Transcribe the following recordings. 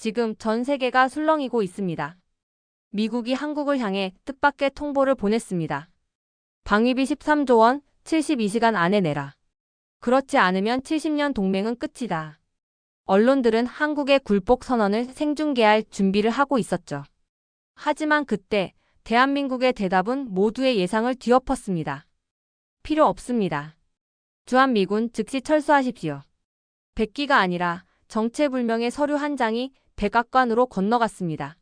지금 전 세계가 술렁이고 있습니다. 미국이 한국을 향해 뜻밖의 통보를 보냈습니다. 방위비 13조 원, 72시간 안에 내라. 그렇지 않으면 70년 동맹은 끝이다. 언론들은 한국의 굴복 선언을 생중계할 준비를 하고 있었죠. 하지만 그때 대한민국의 대답은 모두의 예상을 뒤엎었습니다. 필요 없습니다. 주한미군 즉시 철수하십시오. 백기가 아니라 정체불명의 서류 한 장이 백악관으로 건너갔습니다.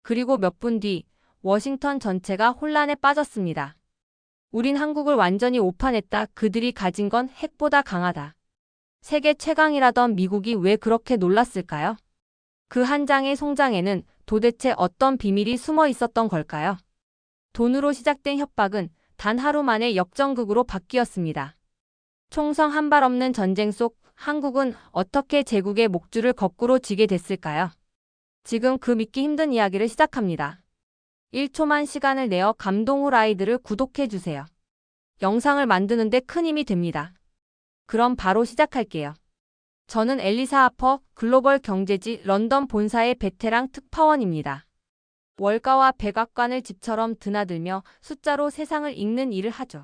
그리고 몇 분 뒤 워싱턴 전체가 혼란에 빠졌습니다. 우린 한국을 완전히 오판했다. 그들이 가진 건 핵보다 강하다. 세계 최강이라던 미국이 왜 그렇게 놀랐을까요? 그 한 장의 송장에는 도대체 어떤 비밀이 숨어 있었던 걸까요? 돈으로 시작된 협박은 단 하루 만에 역전극으로 바뀌었습니다. 총성 한 발 없는 전쟁 속 한국은 어떻게 제국의 목줄을 거꾸로 쥐게 됐을까요? 지금 그 믿기 힘든 이야기를 시작합니다. 1초만 시간을 내어 감동 후 라이드를 구독해주세요. 영상을 만드는데 큰 힘이 됩니다. 그럼 바로 시작할게요. 저는 엘리사 하퍼 글로벌 경제지 런던 본사의 베테랑 특파원입니다. 월가와 백악관을 집처럼 드나들며 숫자로 세상을 읽는 일을 하죠.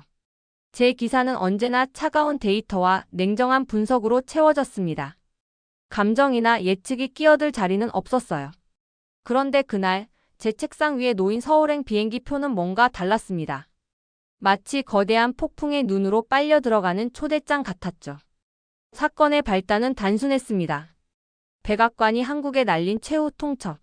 제 기사는 언제나 차가운 데이터와 냉정한 분석으로 채워졌습니다. 감정이나 예측이 끼어들 자리는 없었어요. 그런데 그날 제 책상 위에 놓인 서울행 비행기 표는 뭔가 달랐습니다. 마치 거대한 폭풍의 눈으로 빨려 들어가는 초대장 같았죠. 사건의 발단은 단순했습니다. 백악관이 한국에 날린 최후 통첩.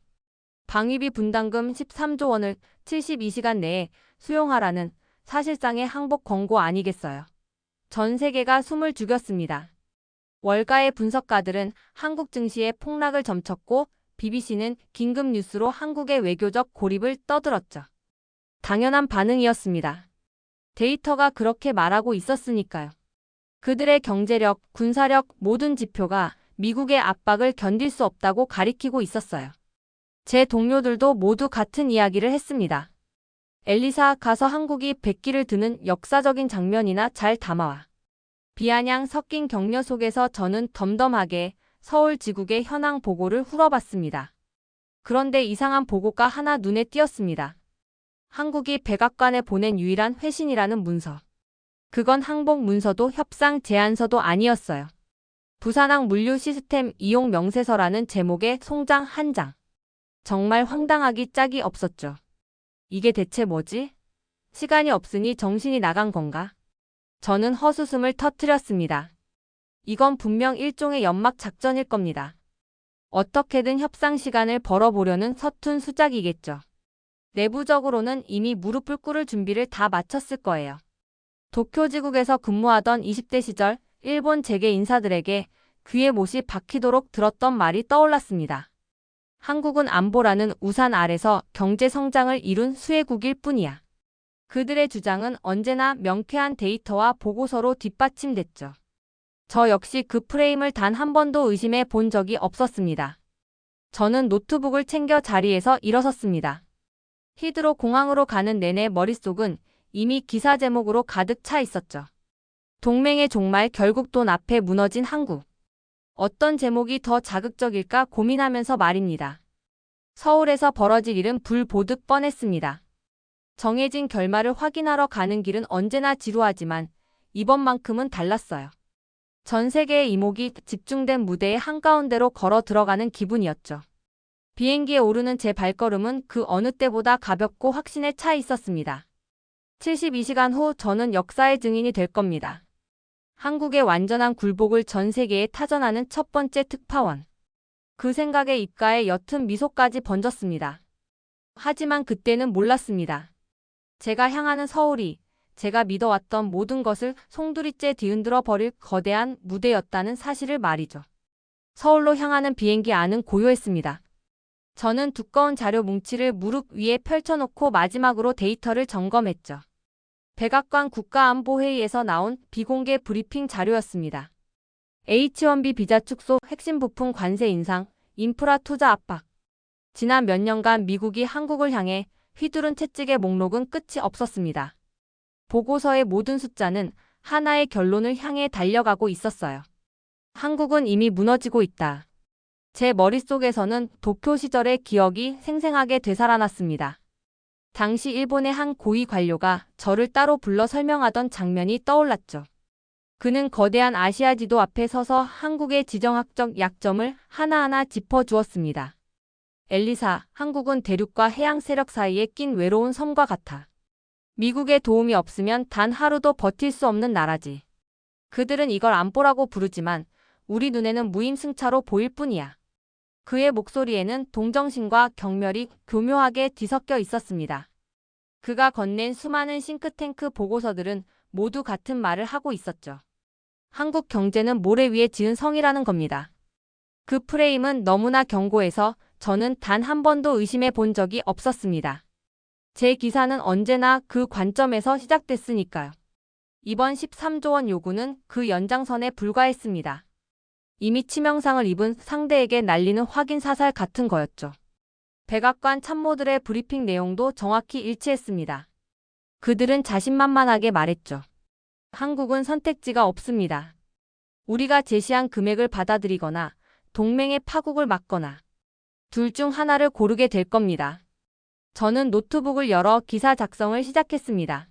방위비 분담금 13조 원을 72시간 내에 수용하라는 사실상의 항복 권고 아니겠어요. 전 세계가 숨을 죽였습니다. 월가의 분석가들은 한국 증시의 폭락을 점쳤고 BBC는 긴급 뉴스로 한국의 외교적 고립을 떠들었죠. 당연한 반응이었습니다. 데이터가 그렇게 말하고 있었으니까요. 그들의 경제력, 군사력 모든 지표가 미국의 압박을 견딜 수 없다고 가리키고 있었어요. 제 동료들도 모두 같은 이야기를 했습니다. 엘리사 가서 한국이 백기를 드는 역사적인 장면이나 잘 담아와. 비아냥 섞인 격려 속에서 저는 덤덤하게 서울 지국의 현황 보고를 풀어봤습니다. 그런데 이상한 보고가 하나 눈에 띄었습니다. 한국이 백악관에 보낸 유일한 회신이라는 문서. 그건 항복 문서도 협상 제안서도 아니었어요. 부산항 물류 시스템 이용 명세서라는 제목의 송장 한 장. 정말 황당하기 짝이 없었죠. 이게 대체 뭐지? 시간이 없으니 정신이 나간 건가? 저는 헛웃음을 터뜨렸습니다. 이건 분명 일종의 연막 작전일 겁니다. 어떻게든 협상 시간을 벌어보려는 서툰 수작이겠죠. 내부적으로는 이미 무릎을 꿇을 준비를 다 마쳤을 거예요. 도쿄지국에서 근무하던 20대 시절 일본 재계 인사들에게 귀에 못이 박히도록 들었던 말이 떠올랐습니다. 한국은 안보라는 우산 아래서 경제 성장을 이룬 수혜국일 뿐이야. 그들의 주장은 언제나 명쾌한 데이터와 보고서로 뒷받침됐죠. 저 역시 그 프레임을 단 한 번도 의심해 본 적이 없었습니다. 저는 노트북을 챙겨 자리에서 일어섰습니다. 히드로 공항으로 가는 내내 머릿속은 이미 기사 제목으로 가득 차 있었죠. 동맹의 종말 결국 돈 앞에 무너진 한국. 어떤 제목이 더 자극적일까 고민하면서 말입니다. 서울에서 벌어질 일은 불 보듯 뻔했습니다. 정해진 결말을 확인하러 가는 길은 언제나 지루하지만 이번만큼은 달랐어요. 전 세계의 이목이 집중된 무대의 한가운데로 걸어 들어가는 기분이었죠. 비행기에 오르는 제 발걸음은 그 어느 때보다 가볍고 확신에 차 있었습니다. 72시간 후 저는 역사의 증인이 될 겁니다. 한국의 완전한 굴복을 전 세계에 타전하는 첫 번째 특파원. 그 생각에 입가에 옅은 미소까지 번졌습니다. 하지만 그때는 몰랐습니다. 제가 향하는 서울이 제가 믿어왔던 모든 것을 송두리째 뒤흔들어 버릴 거대한 무대였다는 사실을 말이죠. 서울로 향하는 비행기 안은 고요했습니다. 저는 두꺼운 자료 뭉치를 무릎 위에 펼쳐놓고 마지막으로 데이터를 점검했죠. 백악관 국가안보회의에서 나온 비공개 브리핑 자료였습니다. H-1B 비자 축소, 핵심 부품 관세 인상, 인프라 투자 압박. 지난 몇 년간 미국이 한국을 향해 휘두른 채찍의 목록은 끝이 없었습니다. 보고서의 모든 숫자는 하나의 결론을 향해 달려가고 있었어요. 한국은 이미 무너지고 있다. 제 머릿속에서는 도쿄 시절의 기억이 생생하게 되살아났습니다. 당시 일본의 한 고위 관료가 저를 따로 불러 설명하던 장면이 떠올랐죠. 그는 거대한 아시아 지도 앞에 서서 한국의 지정학적 약점을 하나하나 짚어주었습니다. 엘리사, 한국은 대륙과 해양 세력 사이에 낀 외로운 섬과 같아. 미국의 도움이 없으면 단 하루도 버틸 수 없는 나라지. 그들은 이걸 안보라고 부르지만 우리 눈에는 무임승차로 보일 뿐이야. 그의 목소리에는 동정심과 경멸이 교묘하게 뒤섞여 있었습니다. 그가 건넨 수많은 싱크탱크 보고서들은 모두 같은 말을 하고 있었죠. 한국 경제는 모래 위에 지은 성이라는 겁니다. 그 프레임은 너무나 견고해서 저는 단 한 번도 의심해 본 적이 없었습니다. 제 기사는 언제나 그 관점에서 시작됐으니까요. 이번 13조 원 요구는 그 연장선에 불과했습니다. 이미 치명상을 입은 상대에게 날리는 확인 사살 같은 거였죠. 백악관 참모들의 브리핑 내용도 정확히 일치했습니다. 그들은 자신만만하게 말했죠. 한국은 선택지가 없습니다. 우리가 제시한 금액을 받아들이거나 동맹의 파국을 막거나 둘 중 하나를 고르게 될 겁니다. 저는 노트북을 열어 기사 작성을 시작했습니다.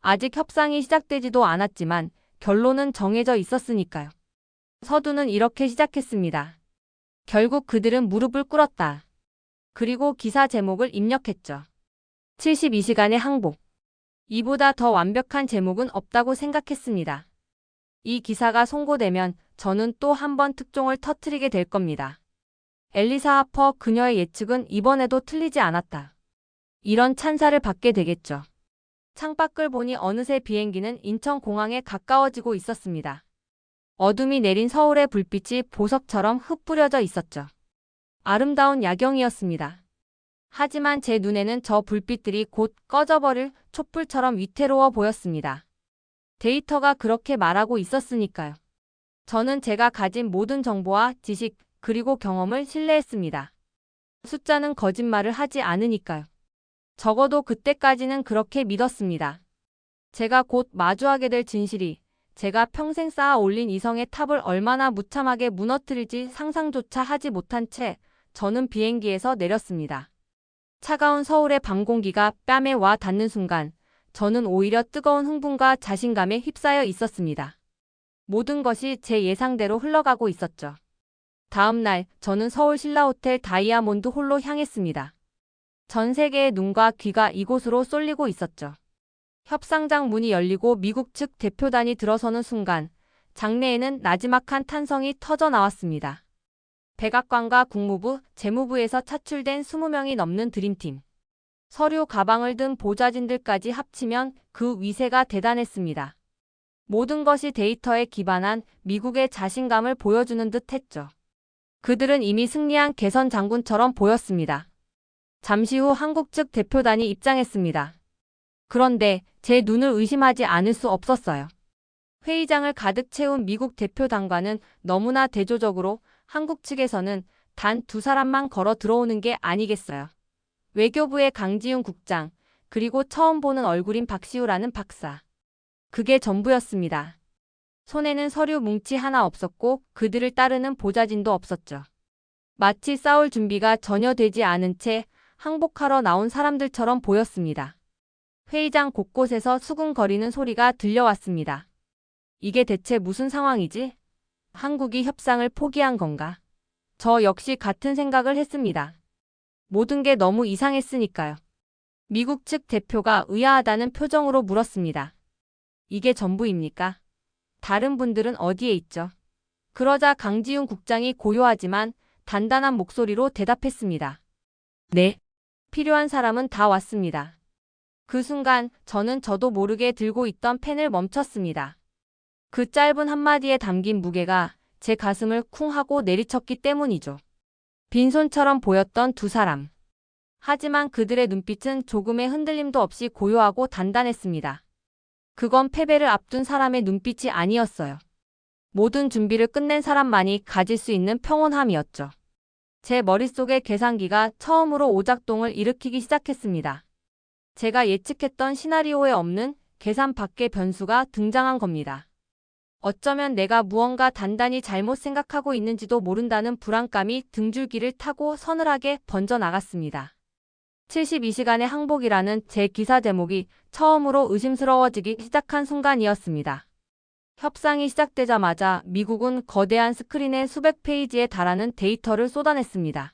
아직 협상이 시작되지도 않았지만 결론은 정해져 있었으니까요. 서두는 이렇게 시작했습니다. 결국 그들은 무릎을 꿇었다. 그리고 기사 제목을 입력했죠. 72시간의 항복. 이보다 더 완벽한 제목은 없다고 생각했습니다. 이 기사가 송고되면 저는 또 한 번 특종을 터뜨리게 될 겁니다. 엘리사 하퍼 그녀의 예측은 이번에도 틀리지 않았다. 이런 찬사를 받게 되겠죠. 창밖을 보니 어느새 비행기는 인천공항에 가까워지고 있었습니다. 어둠이 내린 서울의 불빛이 보석처럼 흩뿌려져 있었죠. 아름다운 야경이었습니다. 하지만 제 눈에는 저 불빛들이 곧 꺼져버릴 촛불처럼 위태로워 보였습니다. 데이터가 그렇게 말하고 있었으니까요. 저는 제가 가진 모든 정보와 지식 그리고 경험을 신뢰했습니다. 숫자는 거짓말을 하지 않으니까요. 적어도 그때까지는 그렇게 믿었습니다. 제가 곧 마주하게 될 진실이 제가 평생 쌓아 올린 이성의 탑을 얼마나 무참하게 무너뜨릴지 상상조차 하지 못한 채 저는 비행기에서 내렸습니다. 차가운 서울의 밤 공기가 뺨에 와 닿는 순간 저는 오히려 뜨거운 흥분과 자신감에 휩싸여 있었습니다. 모든 것이 제 예상대로 흘러가고 있었죠. 다음 날 저는 서울 신라호텔 다이아몬드 홀로 향했습니다. 전 세계의 눈과 귀가 이곳으로 쏠리고 있었죠. 협상장 문이 열리고 미국 측 대표단이 들어서는 순간 장내에는 나지막한 탄성이 터져 나왔습니다. 백악관과 국무부, 재무부에서 차출된 20명이 넘는 드림팀. 서류 가방을 든 보좌진들까지 합치면 그 위세가 대단했습니다. 모든 것이 데이터에 기반한 미국의 자신감을 보여주는 듯 했죠. 그들은 이미 승리한 개선 장군처럼 보였습니다. 잠시 후 한국 측 대표단이 입장했습니다. 그런데 제 눈을 의심하지 않을 수 없었어요. 회의장을 가득 채운 미국 대표단과는 너무나 대조적으로 한국 측에서는 단 두 사람만 걸어 들어오는 게 아니겠어요. 외교부의 강지훈 국장, 그리고 처음 보는 얼굴인 박시우라는 박사. 그게 전부였습니다. 손에는 서류 뭉치 하나 없었고 그들을 따르는 보좌진도 없었죠. 마치 싸울 준비가 전혀 되지 않은 채 항복하러 나온 사람들처럼 보였습니다. 회의장 곳곳에서 수군거리는 소리가 들려왔습니다. 이게 대체 무슨 상황이지? 한국이 협상을 포기한 건가? 저 역시 같은 생각을 했습니다. 모든 게 너무 이상했으니까요. 미국 측 대표가 의아하다는 표정으로 물었습니다. 이게 전부입니까? 다른 분들은 어디에 있죠? 그러자 강지훈 국장이 고요하지만 단단한 목소리로 대답했습니다. 네. 필요한 사람은 다 왔습니다. 그 순간 저도 모르게 들고 있던 펜을 멈췄습니다. 그 짧은 한마디에 담긴 무게가 제 가슴을 쿵 하고 내리쳤기 때문이죠. 빈손처럼 보였던 두 사람. 하지만 그들의 눈빛은 조금의 흔들림도 없이 고요하고 단단했습니다. 그건 패배를 앞둔 사람의 눈빛이 아니었어요. 모든 준비를 끝낸 사람만이 가질 수 있는 평온함이었죠. 제 머릿속의 계산기가 처음으로 오작동을 일으키기 시작했습니다. 제가 예측했던 시나리오에 없는 계산 밖의 변수가 등장한 겁니다. 어쩌면 내가 무언가 단단히 잘못 생각하고 있는지도 모른다는 불안감이 등줄기를 타고 서늘하게 번져나갔습니다. 72시간의 항복이라는 제 기사 제목이 처음으로 의심스러워지기 시작한 순간이었습니다. 협상이 시작되자마자 미국은 거대한 스크린에 수백 페이지에 달하는 데이터를 쏟아냈습니다.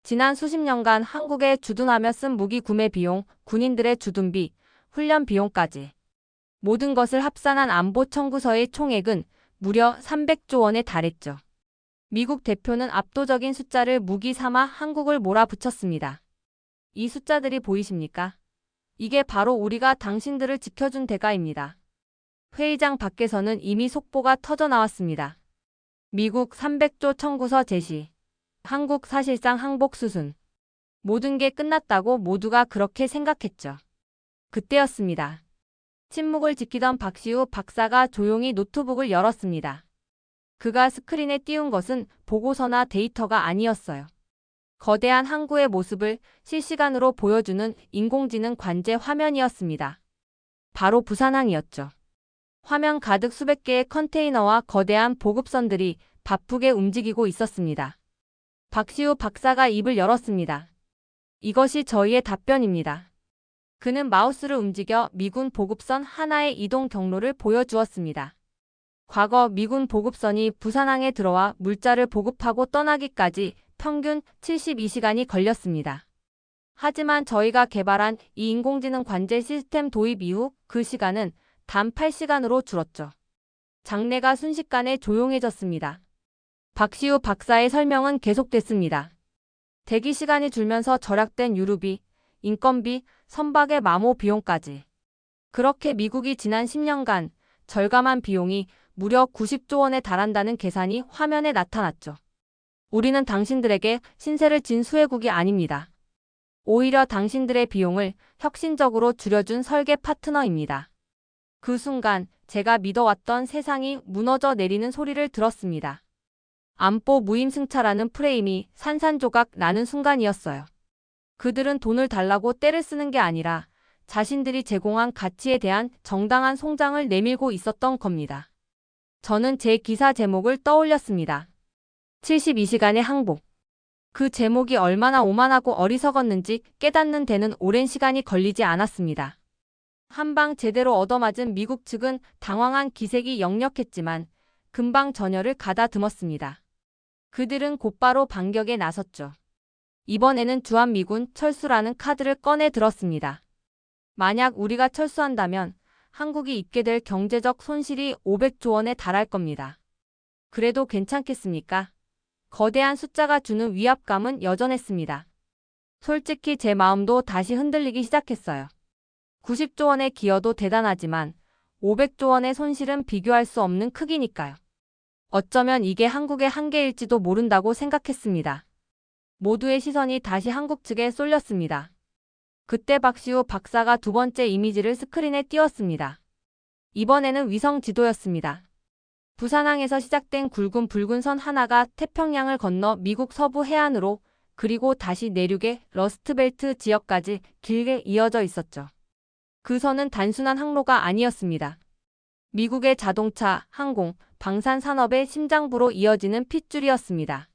지난 수십 년간 한국에 주둔하며 쓴 무기 구매 비용, 군인들의 주둔비, 훈련 비용까지 모든 것을 합산한 안보 청구서의 총액은 무려 300조 원에 달했죠. 미국 대표는 압도적인 숫자를 무기 삼아 한국을 몰아붙였습니다. 이 숫자들이 보이십니까? 이게 바로 우리가 당신들을 지켜준 대가입니다. 회의장 밖에서는 이미 속보가 터져 나왔습니다. 미국 300조 청구서 제시. 한국 사실상 항복 수순. 모든 게 끝났다고 모두가 그렇게 생각했죠. 그때였습니다. 침묵을 지키던 박시우 박사가 조용히 노트북을 열었습니다. 그가 스크린에 띄운 것은 보고서나 데이터가 아니었어요. 거대한 항구의 모습을 실시간으로 보여주는 인공지능 관제 화면이었습니다. 바로 부산항이었죠. 화면 가득 수백 개의 컨테이너와 거대한 보급선들이 바쁘게 움직이고 있었습니다. 박시우 박사가 입을 열었습니다. 이것이 저희의 답변입니다. 그는 마우스를 움직여 미군 보급선 하나의 이동 경로를 보여주었습니다. 과거 미군 보급선이 부산항에 들어와 물자를 보급하고 떠나기까지 평균 72시간이 걸렸습니다. 하지만 저희가 개발한 이 인공지능 관제 시스템 도입 이후 그 시간은 단 8시간으로 줄었죠. 장내가 순식간에 조용해졌습니다. 박시우 박사의 설명은 계속됐습니다. 대기 시간이 줄면서 절약된 유류비, 인건비, 선박의 마모 비용까지. 그렇게 미국이 지난 10년간 절감한 비용이 무려 90조 원에 달한다는 계산이 화면에 나타났죠. 우리는 당신들에게 신세를 진 수혜국이 아닙니다. 오히려 당신들의 비용을 혁신적으로 줄여준 설계 파트너입니다. 그 순간 제가 믿어왔던 세상이 무너져 내리는 소리를 들었습니다. 안보 무임승차라는 프레임이 산산조각 나는 순간이었어요. 그들은 돈을 달라고 떼를 쓰는 게 아니라 자신들이 제공한 가치에 대한 정당한 송장을 내밀고 있었던 겁니다. 저는 제 기사 제목을 떠올렸습니다. 72시간의 항복. 그 제목이 얼마나 오만하고 어리석었는지 깨닫는 데는 오랜 시간이 걸리지 않았습니다. 한 방 제대로 얻어맞은 미국 측은 당황한 기색이 역력했지만 금방 전열을 가다듬었습니다. 그들은 곧바로 반격에 나섰죠. 이번에는 주한미군 철수라는 카드를 꺼내 들었습니다. 만약 우리가 철수한다면 한국이 입게 될 경제적 손실이 500조 원에 달할 겁니다. 그래도 괜찮겠습니까? 거대한 숫자가 주는 위압감은 여전했습니다. 솔직히 제 마음도 다시 흔들리기 시작했어요. 90조 원의 기여도 대단하지만 500조 원의 손실은 비교할 수 없는 크기니까요. 어쩌면 이게 한국의 한계일지도 모른다고 생각했습니다. 모두의 시선이 다시 한국 측에 쏠렸습니다. 그때 박시우 박사가 두 번째 이미지를 스크린에 띄웠습니다. 이번에는 위성 지도였습니다. 부산항에서 시작된 굵은 붉은 선 하나가 태평양을 건너 미국 서부 해안으로 그리고 다시 내륙의 러스트벨트 지역까지 길게 이어져 있었죠. 그 선은 단순한 항로가 아니었습니다. 미국의 자동차, 항공, 방산 산업의 심장부로 이어지는 핏줄이었습니다.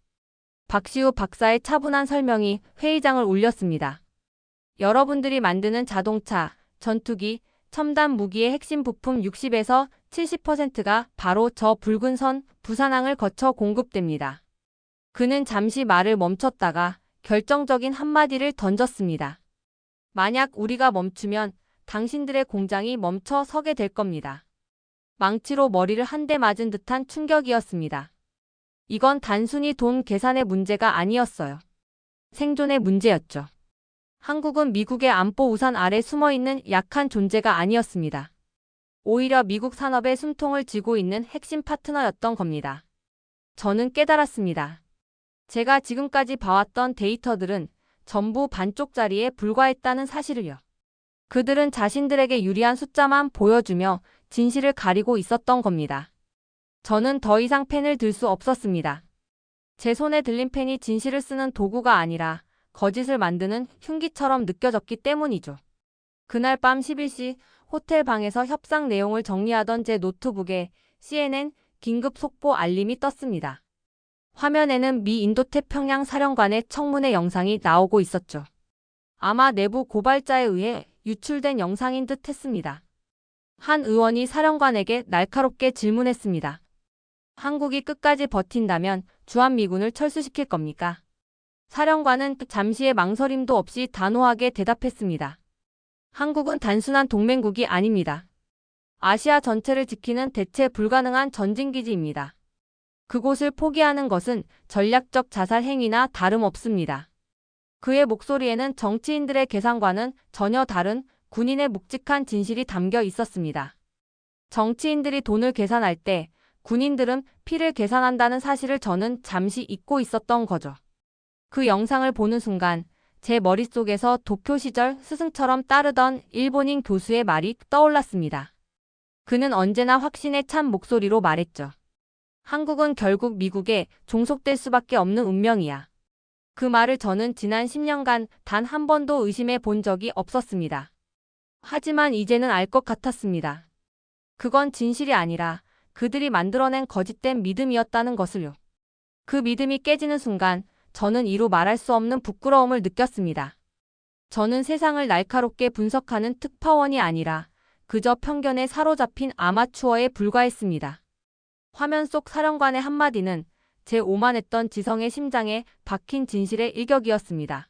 박시우 박사의 차분한 설명이 회의장을 울렸습니다. 여러분들이 만드는 자동차, 전투기, 첨단 무기의 핵심 부품 60에서 70%가 바로 저 붉은 선 부산항을 거쳐 공급됩니다. 그는 잠시 말을 멈췄다가 결정적인 한마디를 던졌습니다. 만약 우리가 멈추면 당신들의 공장이 멈춰 서게 될 겁니다. 망치로 머리를 한 대 맞은 듯한 충격이었습니다. 이건 단순히 돈 계산의 문제가 아니었어요. 생존의 문제였죠. 한국은 미국의 안보 우산 아래 숨어있는 약한 존재가 아니었습니다. 오히려 미국 산업의 숨통을 쥐고 있는 핵심 파트너였던 겁니다. 저는 깨달았습니다. 제가 지금까지 봐왔던 데이터들은 전부 반쪽짜리에 불과했다는 사실을요. 그들은 자신들에게 유리한 숫자만 보여주며 진실을 가리고 있었던 겁니다. 저는 더 이상 펜을 들 수 없었습니다. 제 손에 들린 펜이 진실을 쓰는 도구가 아니라 거짓을 만드는 흉기처럼 느껴졌기 때문이죠. 그날 밤 11시 호텔 방에서 협상 내용을 정리하던 제 노트북에 CNN 긴급 속보 알림이 떴습니다. 화면에는 미 인도태평양 사령관의 청문회 영상이 나오고 있었죠. 아마 내부 고발자에 의해 유출된 영상인 듯 했습니다. 한 의원이 사령관에게 날카롭게 질문했습니다. 한국이 끝까지 버틴다면 주한미군을 철수시킬 겁니까? 사령관은 잠시의 망설임도 없이 단호하게 대답했습니다. 한국은 단순한 동맹국이 아닙니다. 아시아 전체를 지키는 대체 불가능한 전진기지입니다. 그곳을 포기하는 것은 전략적 자살 행위나 다름없습니다. 그의 목소리에는 정치인들의 계산과는 전혀 다른 군인의 묵직한 진실이 담겨 있었습니다. 정치인들이 돈을 계산할 때 군인들은 피를 계산한다는 사실을 저는 잠시 잊고 있었던 거죠. 그 영상을 보는 순간 제 머릿속에서 도쿄 시절 스승처럼 따르던 일본인 교수의 말이 떠올랐습니다. 그는 언제나 확신에 찬 목소리로 말했죠. 한국은 결국 미국에 종속될 수밖에 없는 운명이야. 그 말을 저는 지난 10년간 단 한 번도 의심해 본 적이 없었습니다. 하지만 이제는 알 것 같았습니다. 그건 진실이 아니라 그들이 만들어낸 거짓된 믿음이었다는 것을요. 그 믿음이 깨지는 순간 저는 이루 말할 수 없는 부끄러움을 느꼈습니다. 저는 세상을 날카롭게 분석하는 특파원이 아니라 그저 편견에 사로잡힌 아마추어에 불과했습니다. 화면 속 사령관의 한마디는 제 오만했던 지성의 심장에 박힌 진실의 일격이었습니다.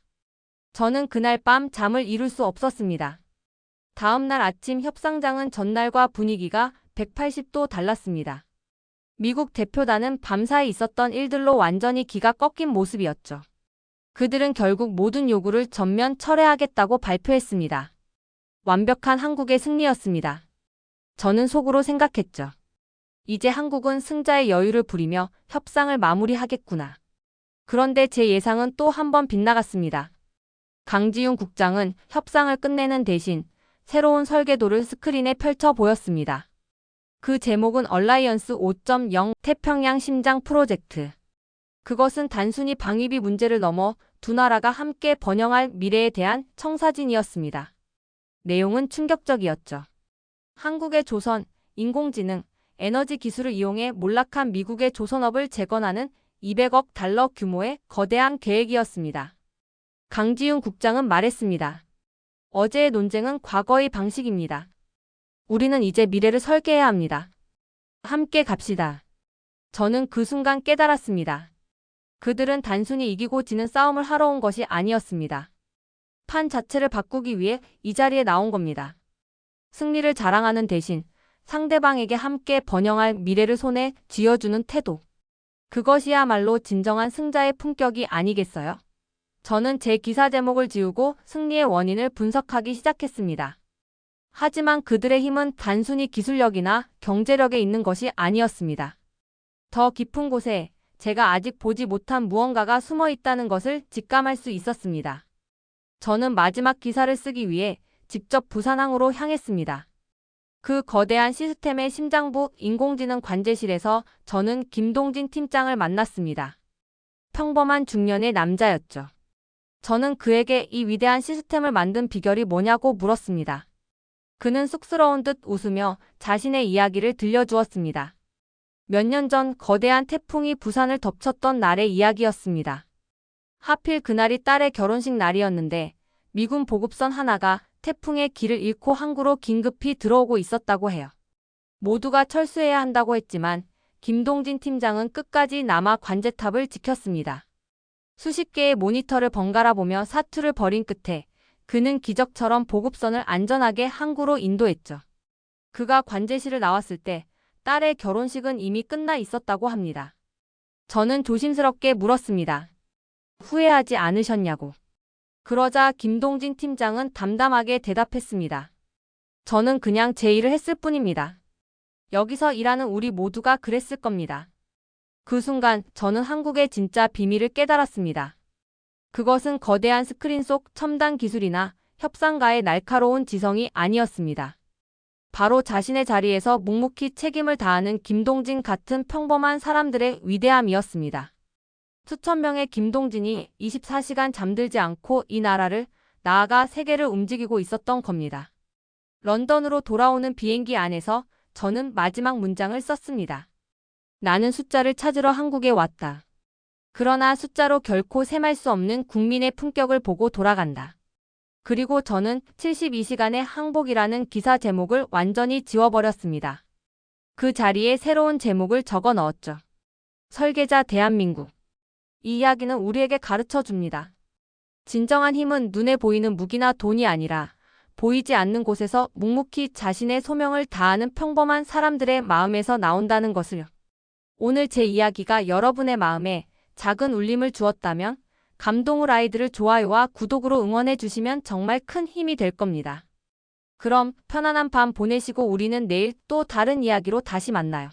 저는 그날 밤 잠을 이룰 수 없었습니다. 다음 날 아침 협상장은 전날과 분위기가 180도 달랐습니다. 미국 대표단은 밤사이 있었던 일들로 완전히 기가 꺾인 모습이었죠. 그들은 결국 모든 요구를 전면 철회하겠다고 발표했습니다. 완벽한 한국의 승리였습니다. 저는 속으로 생각했죠. 이제 한국은 승자의 여유를 부리며 협상을 마무리하겠구나. 그런데 제 예상은 또 한 번 빗나갔습니다. 강지훈 국장은 협상을 끝내는 대신 새로운 설계도를 스크린에 펼쳐 보였습니다. 그 제목은 얼라이언스 5.0 태평양 심장 프로젝트. 그것은 단순히 방위비 문제를 넘어 두 나라가 함께 번영할 미래에 대한 청사진이었습니다. 내용은 충격적이었죠. 한국의 조선, 인공지능, 에너지 기술을 이용해 몰락한 미국의 조선업을 재건하는 200억 달러 규모의 거대한 계획이었습니다. 강지훈 국장은 말했습니다. 어제의 논쟁은 과거의 방식입니다. 우리는 이제 미래를 설계해야 합니다. 함께 갑시다. 저는 그 순간 깨달았습니다. 그들은 단순히 이기고 지는 싸움을 하러 온 것이 아니었습니다. 판 자체를 바꾸기 위해 이 자리에 나온 겁니다. 승리를 자랑하는 대신 상대방에게 함께 번영할 미래를 손에 쥐어주는 태도. 그것이야말로 진정한 승자의 품격이 아니겠어요? 저는 제 기사 제목을 지우고 승리의 원인을 분석하기 시작했습니다. 하지만 그들의 힘은 단순히 기술력이나 경제력에 있는 것이 아니었습니다. 더 깊은 곳에 제가 아직 보지 못한 무언가가 숨어 있다는 것을 직감할 수 있었습니다. 저는 마지막 기사를 쓰기 위해 직접 부산항으로 향했습니다. 그 거대한 시스템의 심장부 인공지능 관제실에서 저는 김동진 팀장을 만났습니다. 평범한 중년의 남자였죠. 저는 그에게 이 위대한 시스템을 만든 비결이 뭐냐고 물었습니다. 그는 쑥스러운 듯 웃으며 자신의 이야기를 들려주었습니다. 몇 년 전 거대한 태풍이 부산을 덮쳤던 날의 이야기였습니다. 하필 그날이 딸의 결혼식 날이었는데 미군 보급선 하나가 태풍의 길을 잃고 항구로 긴급히 들어오고 있었다고 해요. 모두가 철수해야 한다고 했지만 김동진 팀장은 끝까지 남아 관제탑을 지켰습니다. 수십 개의 모니터를 번갈아 보며 사투를 벌인 끝에 그는 기적처럼 보급선을 안전하게 항구로 인도했죠. 그가 관제실을 나왔을 때 딸의 결혼식은 이미 끝나 있었다고 합니다. 저는 조심스럽게 물었습니다. 후회하지 않으셨냐고. 그러자 김동진 팀장은 담담하게 대답했습니다. 저는 그냥 제 일을 했을 뿐입니다. 여기서 일하는 우리 모두가 그랬을 겁니다. 그 순간 저는 한국의 진짜 비밀을 깨달았습니다. 그것은 거대한 스크린 속 첨단 기술이나 협상가의 날카로운 지성이 아니었습니다. 바로 자신의 자리에서 묵묵히 책임을 다하는 김동진 같은 평범한 사람들의 위대함이었습니다. 수천 명의 김동진이 24시간 잠들지 않고 이 나라를, 나아가 세계를 움직이고 있었던 겁니다. 런던으로 돌아오는 비행기 안에서 저는 마지막 문장을 썼습니다. 나는 숫자를 찾으러 한국에 왔다. 그러나 숫자로 결코 셈할 수 없는 국민의 품격을 보고 돌아간다. 그리고 저는 72시간의 항복이라는 기사 제목을 완전히 지워버렸습니다. 그 자리에 새로운 제목을 적어 넣었죠. 설계자 대한민국. 이 이야기는 우리에게 가르쳐 줍니다. 진정한 힘은 눈에 보이는 무기나 돈이 아니라 보이지 않는 곳에서 묵묵히 자신의 소명을 다하는 평범한 사람들의 마음에서 나온다는 것을요. 오늘 제 이야기가 여러분의 마음에 작은 울림을 주었다면 감동을 아이들을 좋아요와 구독으로 응원해 주시면 정말 큰 힘이 될 겁니다. 그럼 편안한 밤 보내시고 우리는 내일 또 다른 이야기로 다시 만나요.